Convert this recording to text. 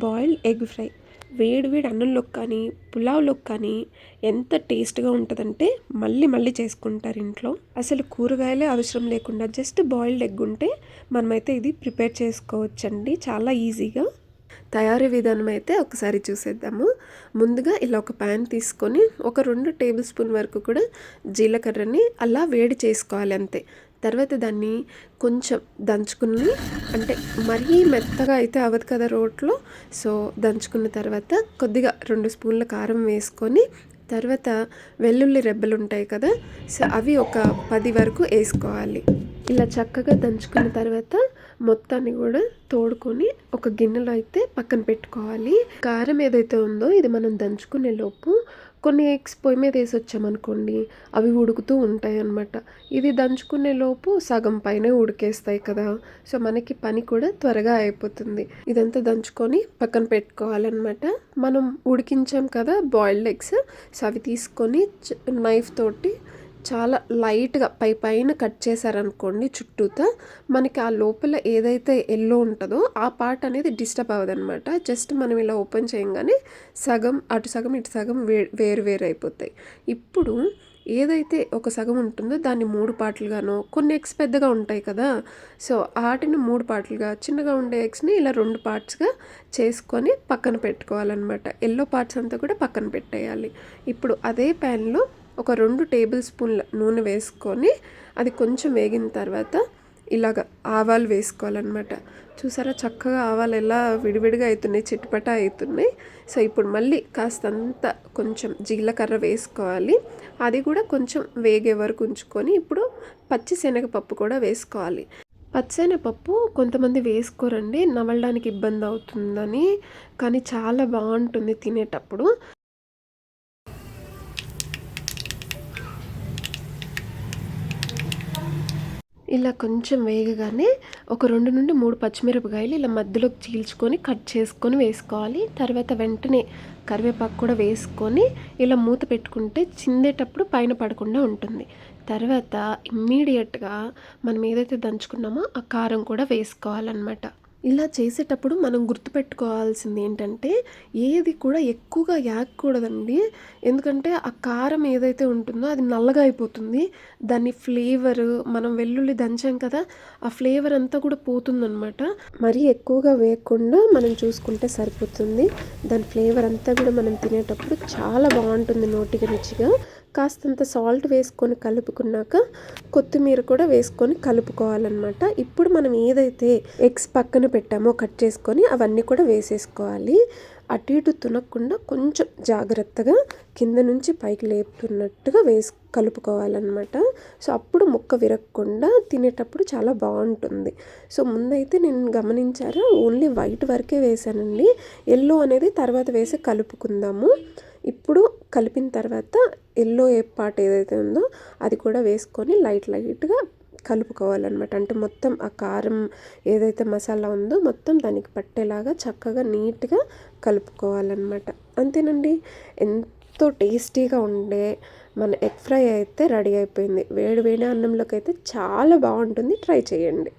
Boiled egg fry వేడి వేడి అన్నంలోకి కానీ పులావ్లోకి కానీ ఎంత టేస్ట్గా ఉంటుందంటే మళ్ళీ మళ్ళీ చేసుకుంటారు ఇంట్లో. అసలు కూరగాయలే అవసరం లేకుండా జస్ట్ బాయిల్డ్ ఎగ్ ఉంటే మనమైతే ఇది ప్రిపేర్ చేసుకోవచ్చండి చాలా ఈజీగా. తయారీ విధానం అయితే ఒకసారి చూసేద్దాము. ముందుగా ఇలా ఒక ప్యాన్ తీసుకొని ఒక 2 టేబుల్ స్పూన్ వరకు కూడా జీలకర్రని అలా వేడి చేసుకోవాలి అంతే. తర్వాత దాన్ని కొంచెం దంచుకుని, అంటే మరీ మెత్తగా అయితే అవ్వదు కదా రోట్లో, సో దంచుకున్న తర్వాత కొద్దిగా 2 స్పూన్ల కారం వేసుకొని, తర్వాత వెల్లుల్లి రెబ్బలు ఉంటాయి కదా, సో అవి ఒక 10 వరకు వేసుకోవాలి. ఇలా చక్కగా దంచుకున్న తర్వాత మొత్తాన్ని కూడా తోడుకొని ఒక గిన్నెలో అయితే పక్కన పెట్టుకోవాలి. కారం ఏదైతే ఉందో ఇది మనం దంచుకునే లోపు కొన్ని ఎగ్స్ పొయ్యి మీద వేసి వచ్చామనుకోండి, అవి ఉడుకుతూ ఉంటాయి అన్నమాట. ఇది దంచుకునే లోపు సగం పైనే ఉడికేస్తాయి కదా, సో మనకి పని కూడా త్వరగా అయిపోతుంది. ఇదంతా దంచుకొని పక్కన పెట్టుకోవాలన్నమాట. మనం ఉడికించాం కదా బాయిల్డ్ ఎగ్స్, సో అవి తీసుకొని నైఫ్ తోటి చాలా లైట్గా పైన కట్ చేశారనుకోండి చుట్టూతా, మనకి ఆ లోపల ఏదైతే ఎల్లో ఉంటుందో ఆ పార్ట్ అనేది డిస్టర్బ్ అవ్వదన్నమాట. జస్ట్ మనం ఇలా ఓపెన్ చేయగానే సగం అటు సగం ఇటు సగం వేరు వేరు అయిపోతాయి. ఇప్పుడు ఏదైతే ఒక సగం ఉంటుందో దాన్ని 3 పార్ట్లుగానో, కొన్ని ఎగ్స్ పెద్దగా ఉంటాయి కదా, సో వాటిని 3 పార్ట్లుగా, చిన్నగా ఉండే ఎగ్స్ని ఇలా 2 పార్ట్స్గా చేసుకొని పక్కన పెట్టుకోవాలన్నమాట. ఎల్లో పార్ట్స్ అంతా కూడా పక్కన పెట్టేయాలి. ఇప్పుడు అదే ప్యాన్లో ఒక 2 టేబుల్ స్పూన్ల నూనె వేసుకొని అది కొంచెం వేగిన తర్వాత ఇలాగ ఆవాలు వేసుకోవాలన్నమాట. చూసారా చక్కగా ఆవాలు ఎలా విడివిడిగా అవుతున్నాయి, చిటపట అవుతున్నాయి. సో ఇప్పుడు మళ్ళీ కాస్తంత కొంచెం జీలకర్ర వేసుకోవాలి. అది కూడా కొంచెం వేగే వరకు ఉంచుకొని ఇప్పుడు పచ్చిశనగపప్పు కూడా వేసుకోవాలి. పచ్చిశనగపప్పు కొంతమంది వేసుకోరండి, నమలడానికి ఇబ్బంది అవుతుందని, కానీ చాలా బాగుంటుంది తినేటప్పుడు. ఇలా కొంచెం వేగగానే ఒక 2 నుండి 3 పచ్చిమిరపకాయలు ఇలా మధ్యలోకి చీల్చుకొని కట్ చేసుకొని వేసుకోవాలి. తర్వాత వెంటనే కరివేపాకు కూడా వేసుకొని ఇలా మూత పెట్టుకుంటే చిందేటప్పుడు పైన పడకుండా ఉంటుంది. తర్వాత ఇమ్మీడియట్గా మనం ఏదైతే దంచుకున్నామో ఆ కారం కూడా వేసుకోవాలన్నమాట. ఇలా చేసేటప్పుడు మనం గుర్తుపెట్టుకోవాల్సింది ఏంటంటే ఏది కూడా ఎక్కువగా యాగకూడదండి. ఎందుకంటే ఆ కారం ఏదైతే ఉంటుందో అది నల్లగా అయిపోతుంది. దాని ఫ్లేవర్, మనం వెల్లుల్లి దంచాం కదా, ఆ ఫ్లేవర్ అంతా కూడా పోతుందన్నమాట. మరీ ఎక్కువగా వేయకుండా మనం చూసుకుంటే సరిపోతుంది. దాని ఫ్లేవర్ అంతా కూడా మనం తినేటప్పుడు చాలా బాగుంటుంది, నోటికి రుచిగా. కాస్తంత సాల్ట్ వేసుకొని కలుపుకున్నాక కొత్తిమీర కూడా వేసుకొని కలుపుకోవాలన్నమాట. ఇప్పుడు మనం ఏదైతే ఎగ్స్ పక్కన పెట్టామో కట్ చేసుకొని అవన్నీ కూడా వేసేసుకోవాలి. అటు ఇటు తునకుండా కొంచెం జాగ్రత్తగా కింద నుంచి పైకి లేపుతున్నట్టుగా కలుపుకోవాలన్నమాట. సో అప్పుడు ముక్క విరగకుండా తినేటప్పుడు చాలా బాగుంటుంది. సో ముందైతే నేను గమనించారా, ఓన్లీ వైట్ వరకే వేసానండి. ఎల్లో అనేది తర్వాత వేసి కలుపుకుందాము. ఇప్పుడు కలిపిన తర్వాత ఎల్లో ఏ పార్ట్ ఏదైతే ఉందో అది కూడా వేసుకొని లైట్గా కలుపుకోవాలన్నమాట. అంటే మొత్తం ఆ కారం ఏదైతే మసాలా ఉందో మొత్తం దానికి పట్టేలాగా చక్కగా నీట్గా కలుపుకోవాలన్నమాట. అంతేనండి, ఎంతో టేస్టీగా ఉండే మన ఎగ్ ఫ్రై అయితే రెడీ అయిపోయింది. వేడి వేడి అన్నంలోకి అయితే చాలా బాగుంటుంది, ట్రై చేయండి.